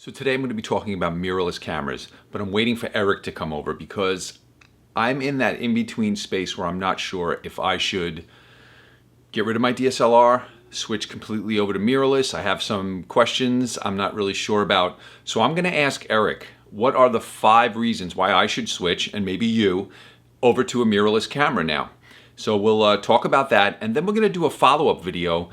So today I'm going to be talking about mirrorless cameras, but I'm waiting for Eric to come over because I'm in that in-between space where I'm not sure if I should get rid of my DSLR, switch completely over to mirrorless. I have some questions I'm not really sure about. So I'm going to ask Eric, what are the 5 reasons why I should switch, and maybe you, over to a mirrorless camera now? So we'll talk about that, and then we're going to do a follow-up video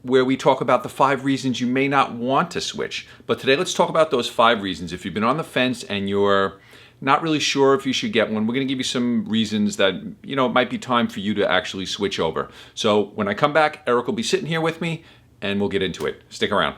where we talk about the 5 reasons you may not want to switch. But today let's talk about those 5 reasons. If you've been on the fence and you're not really sure if you should get one, we're going to give you some reasons that, it might be time for you to actually switch over. So when I come back, Eric will be sitting here with me and we'll get into it. Stick around.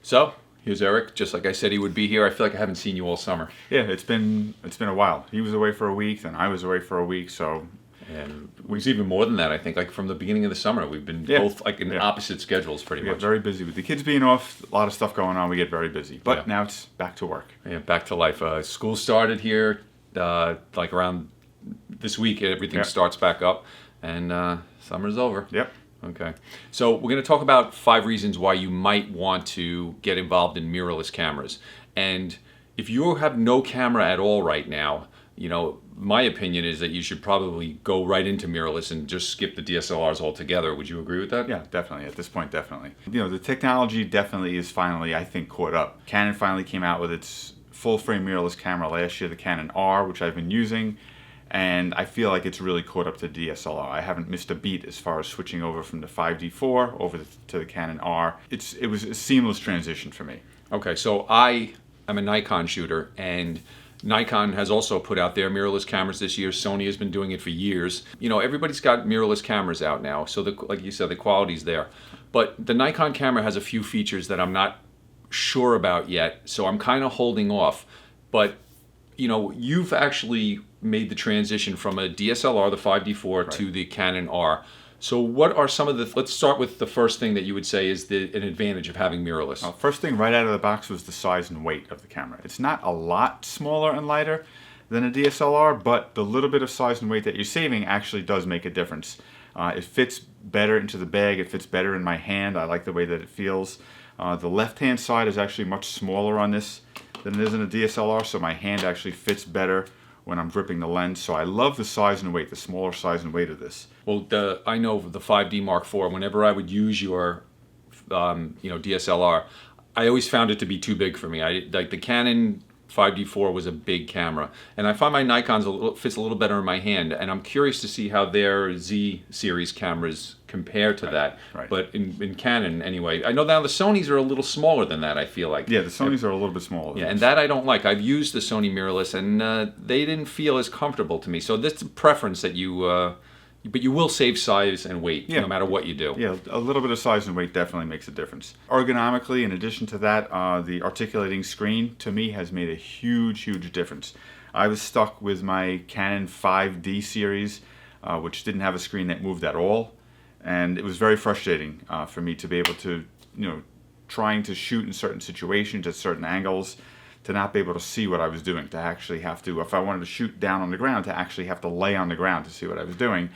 So here's Eric, just like I said he would be here. I feel like I haven't seen you all summer. Yeah, it's been a while. He was away for a week, then I was away for a week, so... And it was even more than that, I think. Like from the beginning of the summer, we've been both like in opposite schedules pretty much. We get very busy. With the kids being off, a lot of stuff going on, we get very busy. But now it's back to work. Yeah, back to life. School started here like around this week. Everything starts back up, and summer's over. Yep. Okay. So we're going to talk about 5 reasons why you might want to get involved in mirrorless cameras. And if you have no camera at all right now, my opinion is that you should probably go right into mirrorless and just skip the DSLRs altogether. Would you agree with that? Yeah, definitely. At this point, definitely. The technology definitely is finally, I think, caught up. Canon finally came out with its full-frame mirrorless camera last year, the Canon R, which I've been using, and I feel like it's really caught up to DSLR. I haven't missed a beat as far as switching over from the 5D4 over to the Canon R. It was a seamless transition for me. Okay, so I am a Nikon shooter, and Nikon has also put out their mirrorless cameras this year. Sony has been doing it for years. Everybody's got mirrorless cameras out now, so like you said, the quality's there. But the Nikon camera has a few features that I'm not sure about yet, so I'm kind of holding off. But you've actually made the transition from a DSLR, the 5D4, to the Canon R. So what are some of the... Let's start with the first thing that you would say is an advantage of having mirrorless. First thing right out of the box was the size and weight of the camera. It's not a lot smaller and lighter than a DSLR, but the little bit of size and weight that you're saving actually does make a difference. It fits better into the bag. It fits better in my hand. I like the way that it feels. The left-hand side is actually much smaller on this than it is in a DSLR, so my hand actually fits better when I'm gripping the lens. So I love the size and weight, the smaller size and weight of this. Well, I know the 5D Mark IV, whenever I would use your DSLR, I always found it to be too big for me. Like the Canon 5D4 was a big camera, and I find my Nikon's fits a little better in my hand, and I'm curious to see how their Z series cameras compare to that. Right. But in Canon, anyway, I know now the Sonys are a little smaller than that, I feel like. Yeah, the Sonys are a little bit smaller. Yeah, and that I don't like. I've used the Sony mirrorless, and they didn't feel as comfortable to me. So this is a preference that but you will save size and weight no matter what you do. Yeah, a little bit of size and weight definitely makes a difference. Ergonomically, in addition to that, the articulating screen, to me, has made a huge, huge difference. I was stuck with my Canon 5D series, which didn't have a screen that moved at all. And it was very frustrating for me to be able to, trying to shoot in certain situations at certain angles, to not be able to see what I was doing, to actually have to, if I wanted to shoot down on the ground, to actually have to lay on the ground to see what I was doing.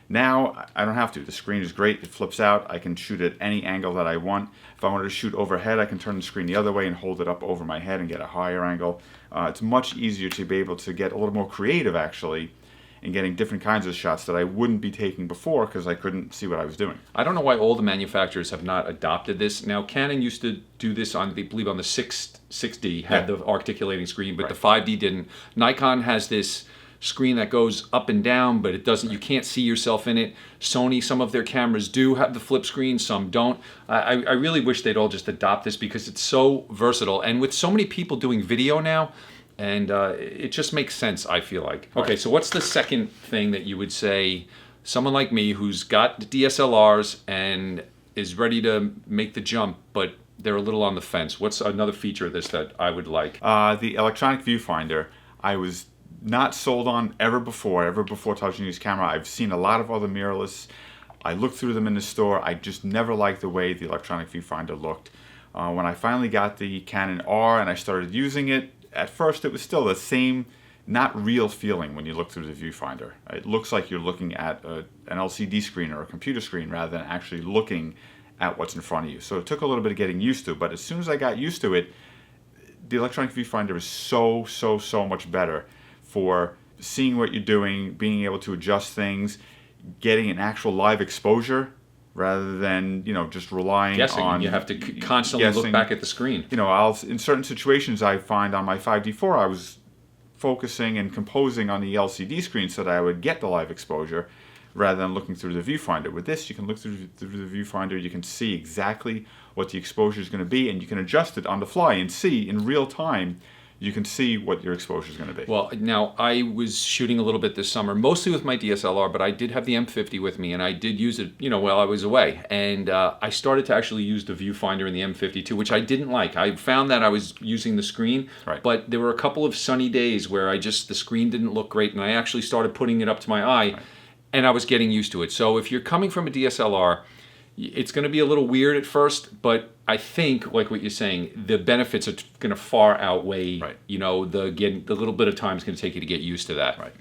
Now, I don't have to. The screen is great. It flips out. I can shoot at any angle that I want. If I wanted to shoot overhead, I can turn the screen the other way and hold it up over my head and get a higher angle. It's much easier to be able to get a little more creative, actually, in getting different kinds of shots that I wouldn't be taking before because I couldn't see what I was doing. I don't know why all the manufacturers have not adopted this. Now, Canon used to do this on, I believe, on the 6D, had the articulating screen, but the 5D didn't. Nikon has this screen that goes up and down, but it doesn't. You can't see yourself in it. Sony, some of their cameras do have the flip screen, some don't. I really wish they'd all just adopt this because it's so versatile. And with so many people doing video now, and it just makes sense, I feel like. Okay, so what's the second thing that you would say someone like me who's got DSLRs and is ready to make the jump, but they're a little on the fence? What's another feature of this that I would like? The electronic viewfinder, I was not sold on ever before touching this camera. I've seen a lot of other mirrorless. I looked through them in the store. I just never liked the way the electronic viewfinder looked. When I finally got the Canon R and I started using it, at first it was still the same not real feeling when you look through the viewfinder. It looks like you're looking at an LCD screen or a computer screen rather than actually looking at what's in front of you. So it took a little bit of getting used to, but as soon as I got used to it, the electronic viewfinder is so much better for seeing what you're doing, being able to adjust things, getting an actual live exposure rather than, just relying guessing. on... You have to constantly guessing. look back at the screen. In certain situations I find on my 5D4, I was focusing and composing on the LCD screen so that I would get the live exposure rather than looking through the viewfinder. With this, you can look through the viewfinder, you can see exactly what the exposure is going to be, and you can adjust it on the fly and see in real time. You can see what your exposure is going to be. Well, now I was shooting a little bit this summer, mostly with my DSLR, but I did have the M50 with me, and I did use it, while I was away. And I started to actually use the viewfinder in the M50 too, which I didn't like. I found that I was using the screen, right. But there were a couple of sunny days where the screen didn't look great, and I actually started putting it up to my eye, right. And I was getting used to it. So if you're coming from a DSLR, it's going to be a little weird at first, but I think, like what you're saying, the benefits are going to far outweigh, right. The little bit of time it's going to take you to get used to that. Right.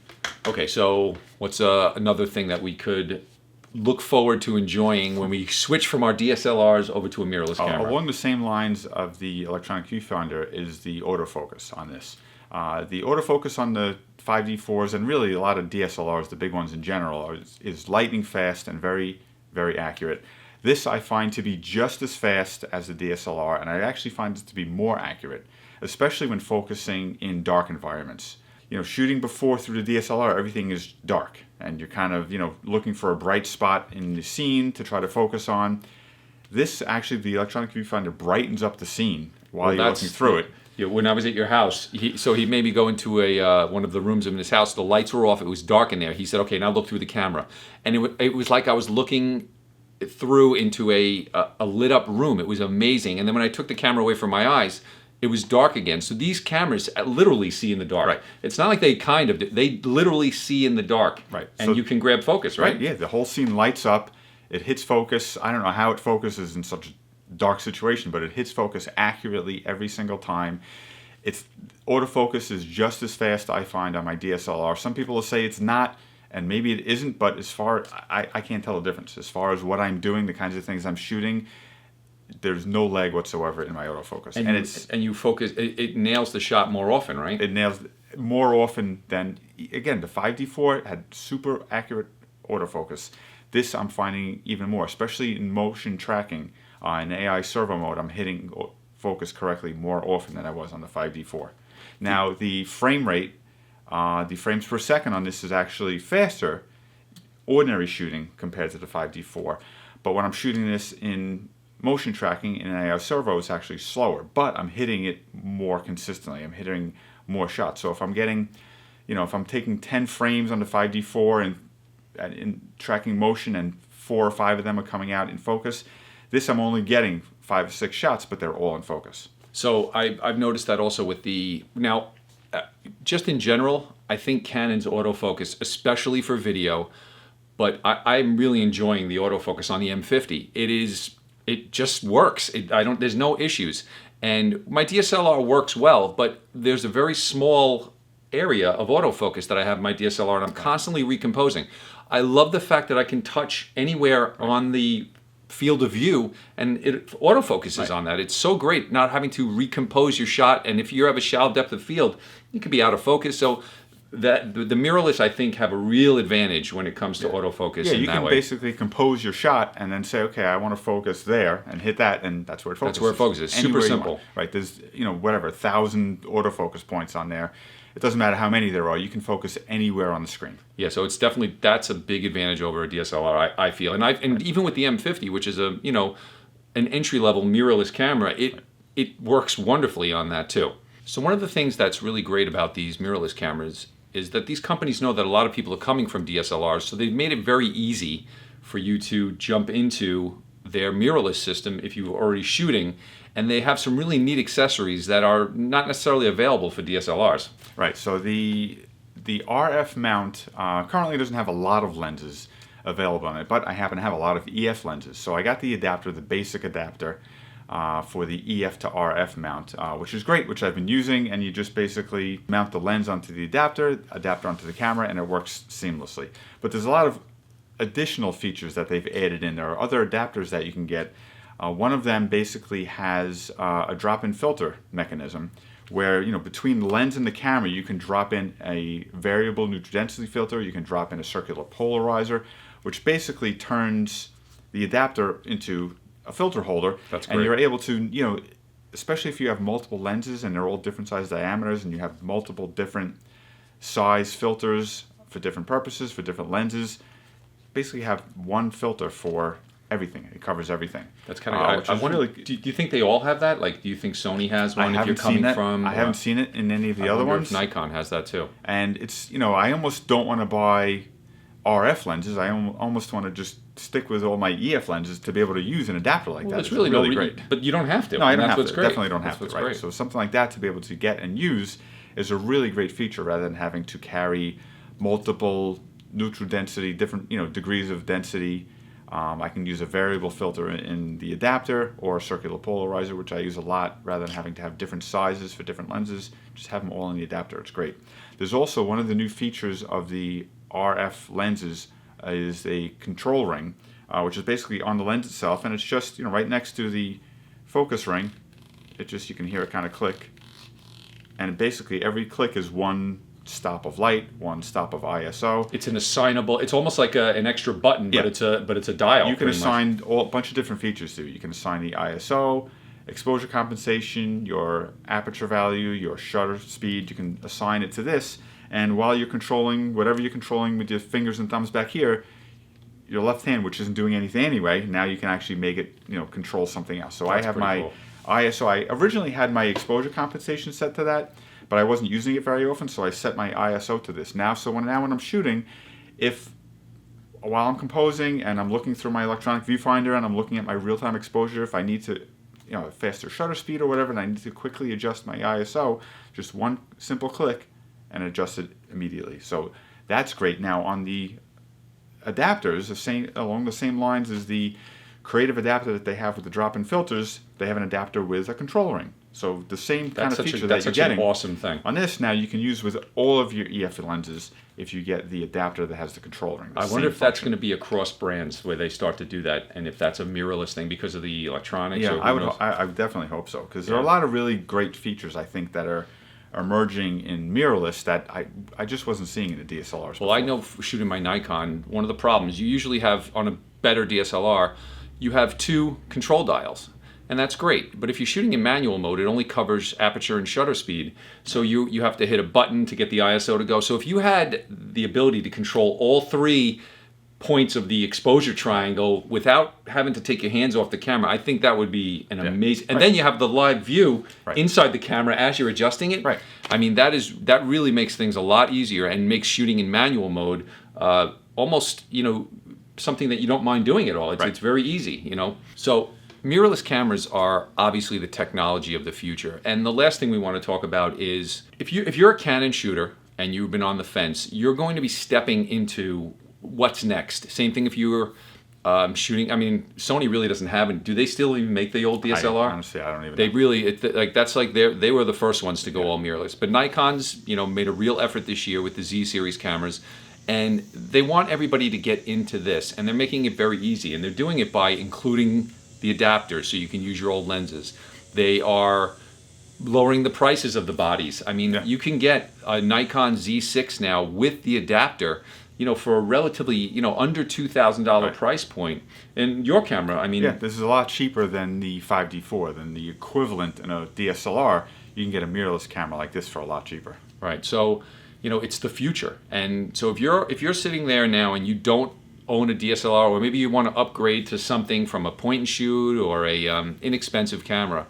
Okay, so what's another thing that we could look forward to enjoying when we switch from our DSLRs over to a mirrorless camera? Along the same lines of the electronic viewfinder is the autofocus on this. The autofocus on the 5D4s and really a lot of DSLRs, the big ones in general, is lightning fast and very, very accurate. This I find to be just as fast as the DSLR, and I actually find it to be more accurate, especially when focusing in dark environments. Shooting before through the DSLR, everything is dark, and you're kind of, looking for a bright spot in the scene to try to focus on. This actually, the electronic viewfinder brightens up the scene while you're looking through it. Yeah, when I was at your house, he made me go into one of the rooms in his house. The lights were off. It was dark in there. He said, "Okay, now look through the camera," and it was like I was looking through into a lit up room. It was amazing. And then when I took the camera away from my eyes, it was dark again. So these cameras literally see in the dark. Right. It's not like they literally see in the dark. Right. And so, you can grab focus, right? Yeah, the whole scene lights up. It hits focus. I don't know how it focuses in such a dark situation, but it hits focus accurately every single time. Autofocus is just as fast, I find, on my DSLR. Some people will say it's not, and maybe it isn't, but I can't tell the difference. As far as what I'm doing, the kinds of things I'm shooting, there's no lag whatsoever in my autofocus. And you focus, it nails the shot more often, right? It nails more often than, again, the 5D4 had super accurate autofocus. This I'm finding even more, especially in motion tracking. In AI servo mode, I'm hitting focus correctly more often than I was on the 5D4. Now, the frame rate, the frames per second on this is actually faster, ordinary shooting compared to the 5D4. But when I'm shooting this in motion tracking in AI servo, it's actually slower. But I'm hitting it more consistently. I'm hitting more shots. So if I'm getting, if I'm taking 10 frames on the 5D4 and in tracking motion and 4 or 5 of them are coming out in focus, this I'm only getting 5 or 6 shots, but they're all in focus. So I've noticed that also with just in general, I think Canon's autofocus, especially for video, but I'm really enjoying the autofocus on the M50. It just works. There's no issues. And my DSLR works well, but there's a very small area of autofocus that I have in my DSLR, and I'm constantly recomposing. I love the fact that I can touch anywhere on the field of view, and it autofocuses on that. It's so great not having to recompose your shot, and if you have a shallow depth of field, you could be out of focus. So that the mirrorless, I think, have a real advantage when it comes to autofocus. Yeah, in you that can way. Basically compose your shot and then say, okay, I want to focus there, and hit that, and that's where it focuses. That's where it focuses. Super Anywhere you simple. want. Right? There's 1,000 autofocus points on there. It doesn't matter how many there are. You can focus anywhere on the screen. Yeah, so it's definitely, that's a big advantage over a DSLR, I feel. And even with the M50, which is an entry-level mirrorless camera, it works wonderfully on that too. So one of the things that's really great about these mirrorless cameras is that these companies know that a lot of people are coming from DSLRs, so they've made it very easy for you to jump into their mirrorless system if you're already shooting, and they have some really neat accessories that are not necessarily available for DSLRs. Right, so the RF mount currently doesn't have a lot of lenses available on it, but I happen to have a lot of EF lenses. So I got the adapter, the basic adapter, for the EF to RF mount, which is great, which I've been using, and you just basically mount the lens onto the adapter onto the camera, and it works seamlessly. But there's a lot of additional features that they've added in. There are other adapters that you can get. One of them basically has a drop-in filter mechanism where, between the lens and the camera, you can drop in a variable neutral density filter, you can drop in a circular polarizer, which basically turns the adapter into a filter holder. That's great. And you're able to, especially if you have multiple lenses and they're all different size diameters and you have multiple different size filters for different purposes, for different lenses, basically have one filter for everything. It covers everything. That's kind of. I wonder. Really, do you think they all have that? Like, do you think Sony has one? I if you're coming from, I haven't seen it in any of the other ones. If Nikon has that too. And it's I almost don't want to buy RF lenses. I almost want to just stick with all my EF lenses to be able to use an adapter like that. It's really great. But you don't have to. No, I don't have to. Great. Definitely don't have to. Right. Great. So something like that to be able to get and use is a really great feature rather than having to carry multiple neutral density, different degrees of density. I can use a variable filter in the adapter or a circular polarizer, which I use a lot, rather than having to have different sizes for different lenses. Just have them all in the adapter. It's great. There's also one of the new features of the RF lenses is a control ring, which is basically on the lens itself, and it's just right next to the focus ring. You can hear it kind of click, and basically every click is one stop of light, one stop of ISO. It's an assignable. It's almost like an extra button, but it's a dial. You can assign a bunch of different features to it. You can assign the ISO, exposure compensation, your aperture value, your shutter speed. You can assign it to this, and while you're controlling whatever you're controlling with your fingers and thumbs back here, your left hand, which isn't doing anything anyway, now you can actually make it control something else. So I have my ISO. I originally had my exposure compensation set to that, but I wasn't using it very often, so I set my ISO to this. Now when I'm shooting, while I'm composing and I'm looking through my electronic viewfinder and I'm looking at my real-time exposure, if I need to, a faster shutter speed or whatever, and I need to quickly adjust my ISO, just one simple click and adjust it immediately. So that's great. Now on the adapters, along the same lines as the creative adapter that they have with the drop-in filters, they have an adapter with a control ring. So the same kind of feature that you're getting. That's an awesome thing. On this, now you can use with all of your EF lenses if you get the adapter that has the control ring. I wonder if that's going to be across brands where they start to do that, and if that's a mirrorless thing because of the electronics. Yeah, I would definitely hope so, because there are a lot of really great features, I think, that are emerging in mirrorless that I just wasn't seeing in the DSLRs before. Well, I know shooting my Nikon, one of the problems you usually have on a better DSLR, you have two control dials. And that's great, but if you're shooting in manual mode, it only covers aperture and shutter speed. So you have to hit a button to get the ISO to go. So if you had the ability to control all 3 points of the exposure triangle without having to take your hands off the camera, I think that would be an amazing. And then you have the live view inside the camera as you're adjusting it. Right. I mean, that really makes things a lot easier and makes shooting in manual mode almost something that you don't mind doing at all. It's very easy. So. Mirrorless cameras are obviously the technology of the future. And the last thing we want to talk about is if you're a Canon shooter and you've been on the fence, you're going to be stepping into what's next. Same thing if you were shooting. I mean, Sony really doesn't have it. Do they still even make the old DSLR? Honestly, I don't even know. They really, that's like they were the first ones to go all mirrorless. But Nikon's, made a real effort this year with the Z series cameras. And they want everybody to get into this. And they're making it very easy. And they're doing it by including the adapter so you can use your old lenses. They are lowering the prices of the bodies. I mean, you can get a Nikon Z6 now with the adapter, for a relatively, under $2,000 price point. And your camera, I mean... Yeah, this is a lot cheaper than the 5D4, than the equivalent in a DSLR. You can get a mirrorless camera like this for a lot cheaper. Right, so, it's the future. And so if you're sitting there now and you don't own a DSLR, or maybe you want to upgrade to something from a point and shoot or a inexpensive camera,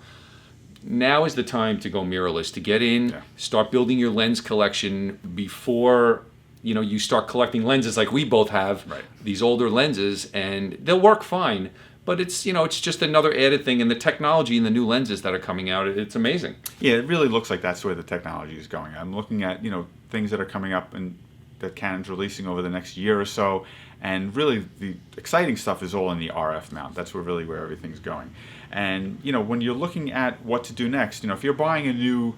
now is the time to go mirrorless, to get in, start building your lens collection before you start collecting lenses like we both have, these older lenses, and they'll work fine, but it's it's just another added thing, and the technology and the new lenses that are coming out, it's amazing. Yeah, it really looks like that's where the technology is going. I'm looking at things that are coming up and that Canon's releasing over the next year or so, And really, the exciting stuff is all in the RF mount. That's really where everything's going. And when you're looking at what to do next, if you're buying a new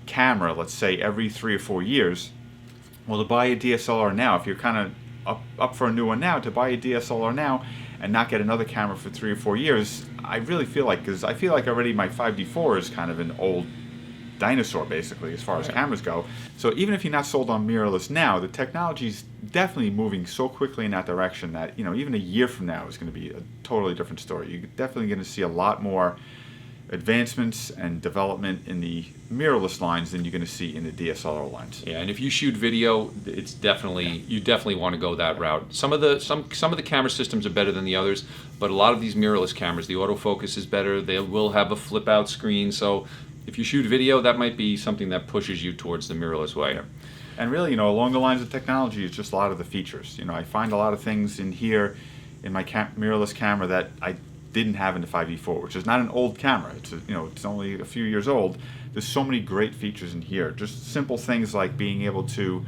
camera, let's say every 3 or 4 years, well, to buy a DSLR now, if you're kind of up for a new one now, to buy a DSLR now and not get another camera for 3 or 4 years, I really feel like, because I feel like already my 5D4 is kind of an old dinosaur, basically, as far as cameras go. So even if you're not sold on mirrorless now, the technology's definitely moving so quickly in that direction that, even a year from now is going to be a totally different story. You're definitely going to see a lot more advancements and development in the mirrorless lines than you're going to see in the DSLR lines. Yeah, and if you shoot video, it's definitely you definitely want to go that route. Some of the camera systems are better than the others, but a lot of these mirrorless cameras, the autofocus is better. They will have a flip out screen, so if you shoot video, that might be something that pushes you towards the mirrorless way. Yeah. And really, along the lines of technology, it's just a lot of the features. I find a lot of things in here in my mirrorless camera that I didn't have in the 5D4, which is not an old camera. It's it's only a few years old. There's so many great features in here. Just simple things like being able to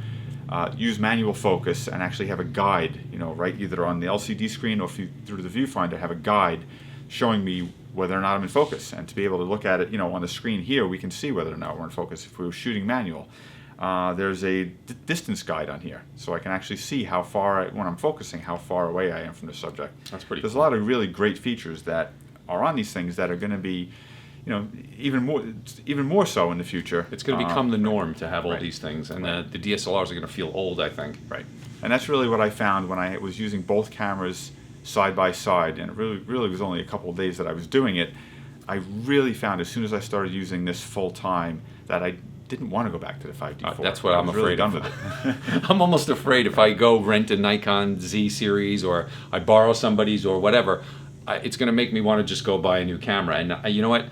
use manual focus and actually have a guide. Right, either on the LCD screen or through the viewfinder, have a guide showing me whether or not I'm in focus, and to be able to look at it, on the screen here, we can see whether or not we're in focus if we were shooting manual. There's a distance guide on here, so I can actually see how far, when I'm focusing, how far away I am from the subject. That's pretty There's cool. a lot of really great features that are on these things that are going to be, even more so in the future. It's going to become the norm to have all right. these things, and the DSLRs are going to feel old, I think. Right. And that's really what I found when I was using both cameras side by side, and it really was only a couple of days that I was doing it. I really found as soon as I started using this full time that I didn't want to go back to the 5D4. That's what I'm afraid done of. with it. I'm almost afraid if I go rent a Nikon Z series or I borrow somebody's or whatever, it's going to make me want to just go buy a new camera. And you know what?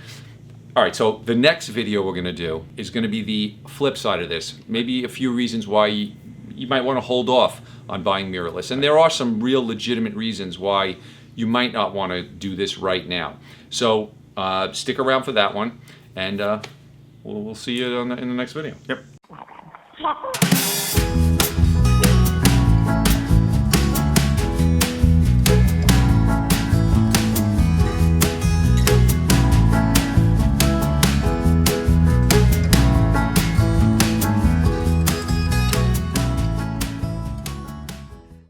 All right, so the next video we're going to do is going to be the flip side of this. Maybe a few reasons why you might want to hold off on buying mirrorless. And there are some real legitimate reasons why you might not want to do this right now. So stick around for that one, and we'll see you in the next video. Yep.